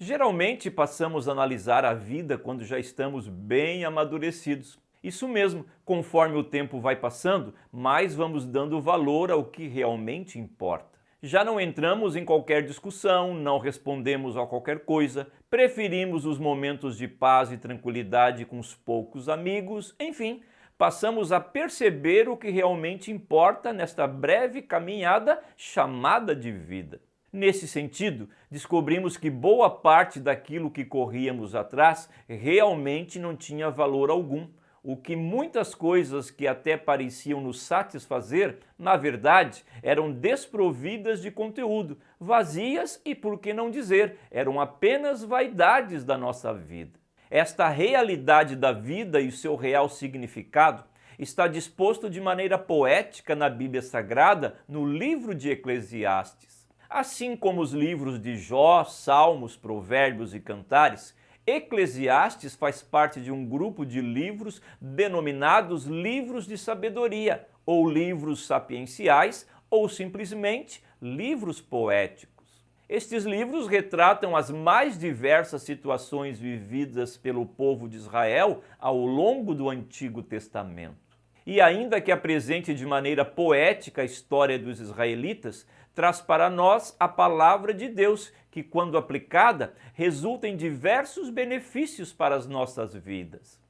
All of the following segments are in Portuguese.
Geralmente passamos a analisar a vida quando já estamos bem amadurecidos. Isso mesmo, conforme o tempo vai passando, mais vamos dando valor ao que realmente importa. Já não entramos em qualquer discussão, não respondemos a qualquer coisa, preferimos os momentos de paz e tranquilidade com os poucos amigos, enfim, passamos a perceber o que realmente importa nesta breve caminhada chamada de vida. Nesse sentido, descobrimos que boa parte daquilo que corríamos atrás realmente não tinha valor algum. O que muitas coisas que até pareciam nos satisfazer, na verdade, eram desprovidas de conteúdo, vazias e, por que não dizer, eram apenas vaidades da nossa vida. Esta realidade da vida e o seu real significado está disposto de maneira poética na Bíblia Sagrada, no livro de Eclesiastes. Assim como os livros de Jó, Salmos, Provérbios e Cantares, Eclesiastes faz parte de um grupo de livros denominados livros de sabedoria, ou livros sapienciais, ou simplesmente livros poéticos. Estes livros retratam as mais diversas situações vividas pelo povo de Israel ao longo do Antigo Testamento. E ainda que apresente de maneira poética a história dos israelitas, traz para nós a palavra de Deus, que, quando aplicada, resulta em diversos benefícios para as nossas vidas.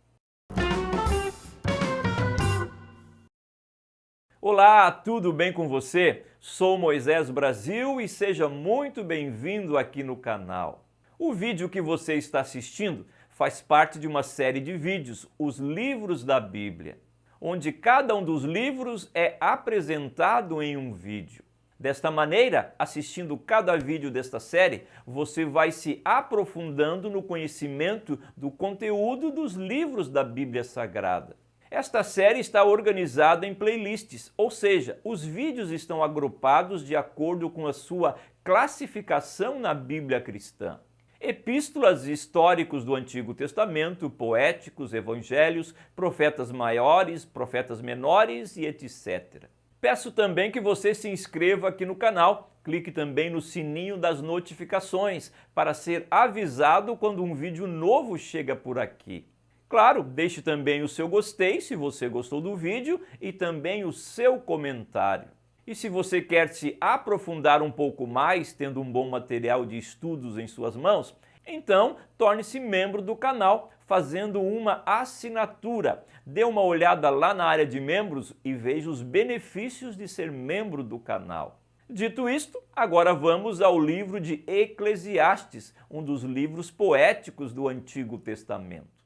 Olá, tudo bem com você? Sou Moisés Brasil e seja muito bem-vindo aqui no canal. O vídeo que você está assistindo faz parte de uma série de vídeos, os livros da Bíblia, onde cada um dos livros é apresentado em um vídeo. Desta maneira, assistindo cada vídeo desta série, você vai se aprofundando no conhecimento do conteúdo dos livros da Bíblia Sagrada. Esta série está organizada em playlists, ou seja, os vídeos estão agrupados de acordo com a sua classificação na Bíblia cristã. Epístolas históricos do Antigo Testamento, poéticos, evangelhos, profetas maiores, profetas menores e etc. Peço também que você se inscreva aqui no canal, clique também no sininho das notificações para ser avisado quando um vídeo novo chega por aqui. Claro, deixe também o seu gostei se você gostou do vídeo e também o seu comentário. E se você quer se aprofundar um pouco mais, tendo um bom material de estudos em suas mãos, então torne-se membro do canal fazendo uma assinatura. Dê uma olhada lá na área de membros e veja os benefícios de ser membro do canal. Dito isto, agora vamos ao livro de Eclesiastes, um dos livros poéticos do Antigo Testamento.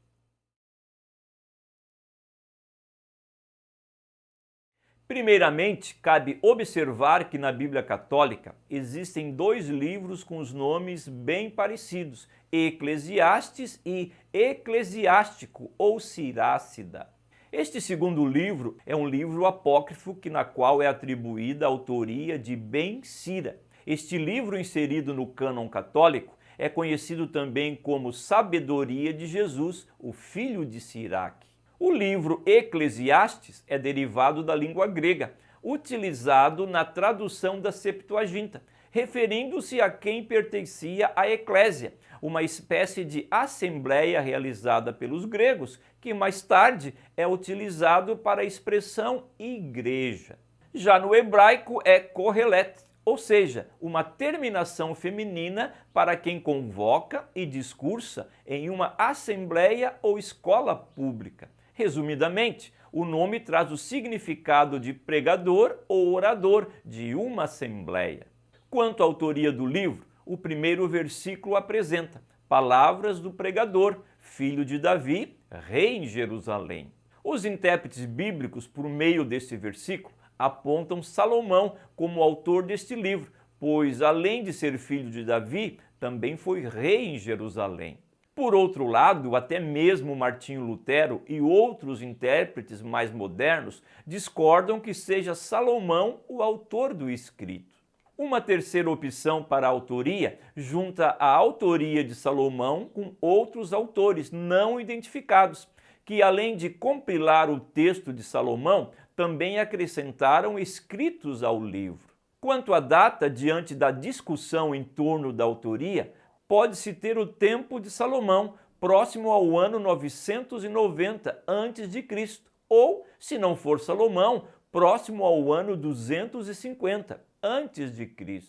Primeiramente, cabe observar que na Bíblia Católica existem dois livros com os nomes bem parecidos, Eclesiastes e Eclesiástico ou Sirácida. Este segundo livro é um livro apócrifo na qual é atribuída a autoria de Ben Sira. Este livro, inserido no cânon católico, é conhecido também como Sabedoria de Jesus, o filho de Siraque. O livro Eclesiastes é derivado da língua grega, utilizado na tradução da Septuaginta, referindo-se a quem pertencia à eclésia, uma espécie de assembleia realizada pelos gregos, que mais tarde é utilizado para a expressão igreja. Já no hebraico é Kohelet, ou seja, uma terminação feminina para quem convoca e discursa em uma assembleia ou escola pública. Resumidamente, o nome traz o significado de pregador ou orador de uma assembleia. Quanto à autoria do livro, o primeiro versículo apresenta palavras do pregador, filho de Davi, rei em Jerusalém. Os intérpretes bíblicos, por meio deste versículo, apontam Salomão como autor deste livro, pois, além de ser filho de Davi, também foi rei em Jerusalém. Por outro lado, até mesmo Martinho Lutero e outros intérpretes mais modernos discordam que seja Salomão o autor do escrito. Uma terceira opção para a autoria junta a autoria de Salomão com outros autores não identificados, que além de compilar o texto de Salomão, também acrescentaram escritos ao livro. Quanto à data, diante da discussão em torno da autoria, pode-se ter o tempo de Salomão, próximo ao ano 990 a.C., ou, se não for Salomão, próximo ao ano 250 a.C.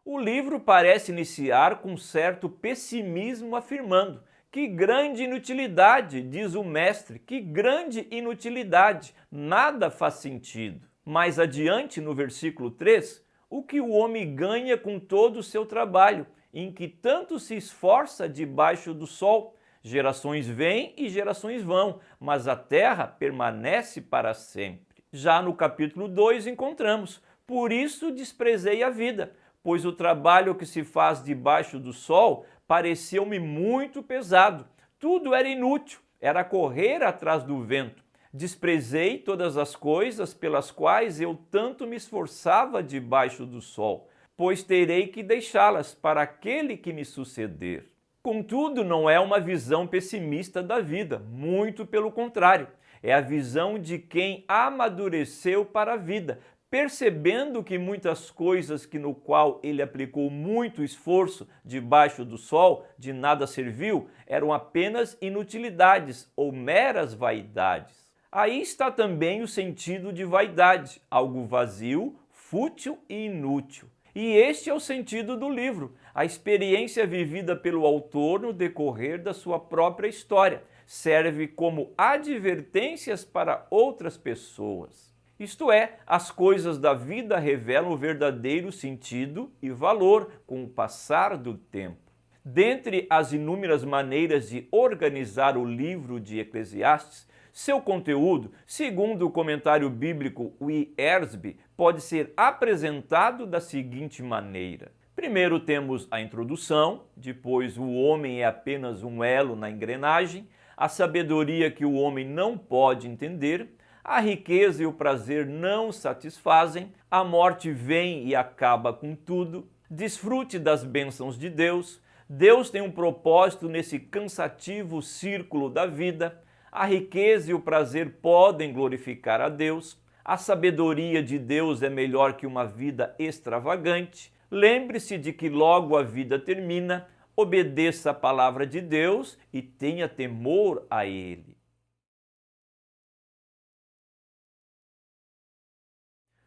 O livro parece iniciar com certo pessimismo, afirmando: que grande inutilidade, diz o mestre, que grande inutilidade, nada faz sentido. Mais adiante, no versículo 3, o que o homem ganha com todo o seu trabalho, em que tanto se esforça debaixo do sol? Gerações vêm e gerações vão, mas a terra permanece para sempre. Já no capítulo 2 encontramos: por isso desprezei a vida, pois o trabalho que se faz debaixo do sol pareceu-me muito pesado. Tudo era inútil, era correr atrás do vento. Desprezei todas as coisas pelas quais eu tanto me esforçava debaixo do sol, pois terei que deixá-las para aquele que me suceder. Contudo, não é uma visão pessimista da vida, muito pelo contrário. É a visão de quem amadureceu para a vida, percebendo que muitas coisas que no qual ele aplicou muito esforço debaixo do sol, de nada serviu, eram apenas inutilidades ou meras vaidades. Aí está também o sentido de vaidade, algo vazio, fútil e inútil. E este é o sentido do livro, a experiência vivida pelo autor no decorrer da sua própria história. Serve como advertências para outras pessoas. Isto é, as coisas da vida revelam o verdadeiro sentido e valor com o passar do tempo. Dentre as inúmeras maneiras de organizar o livro de Eclesiastes, seu conteúdo, segundo o comentário bíblico Wiersbe, pode ser apresentado da seguinte maneira. Primeiro temos a introdução, depois o homem é apenas um elo na engrenagem, a sabedoria que o homem não pode entender, a riqueza e o prazer não satisfazem, a morte vem e acaba com tudo, desfrute das bênçãos de Deus, Deus tem um propósito nesse cansativo círculo da vida, a riqueza e o prazer podem glorificar a Deus, a sabedoria de Deus é melhor que uma vida extravagante, lembre-se de que logo a vida termina, obedeça a palavra de Deus e tenha temor a Ele.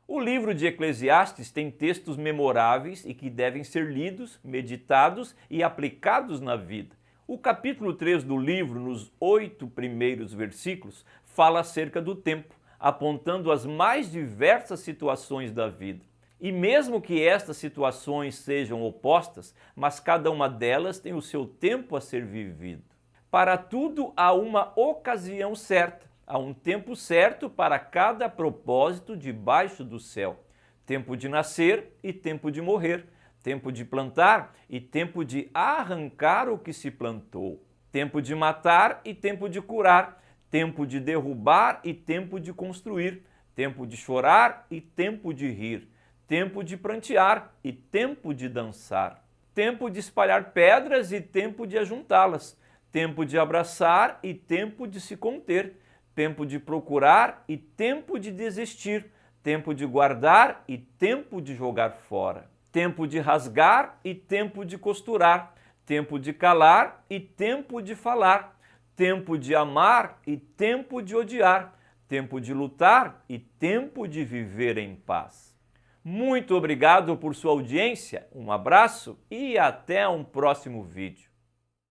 O livro de Eclesiastes tem textos memoráveis e que devem ser lidos, meditados e aplicados na vida. O capítulo 3 do livro, nos 8 primeiros versículos, fala acerca do tempo, apontando as mais diversas situações da vida. E mesmo que estas situações sejam opostas, mas cada uma delas tem o seu tempo a ser vivido. Para tudo há uma ocasião certa. Há um tempo certo para cada propósito debaixo do céu. Tempo de nascer e tempo de morrer. Tempo de plantar e tempo de arrancar o que se plantou. Tempo de matar e tempo de curar. Tempo de derrubar e tempo de construir. Tempo de chorar e tempo de rir. Tempo de prantear e tempo de dançar. Tempo de espalhar pedras e tempo de ajuntá-las. Tempo de abraçar e tempo de se conter. Tempo de procurar e tempo de desistir, tempo de guardar e tempo de jogar fora, tempo de rasgar e tempo de costurar, tempo de calar e tempo de falar, tempo de amar e tempo de odiar, tempo de lutar e tempo de viver em paz. Muito obrigado por sua audiência, um abraço e até um próximo vídeo.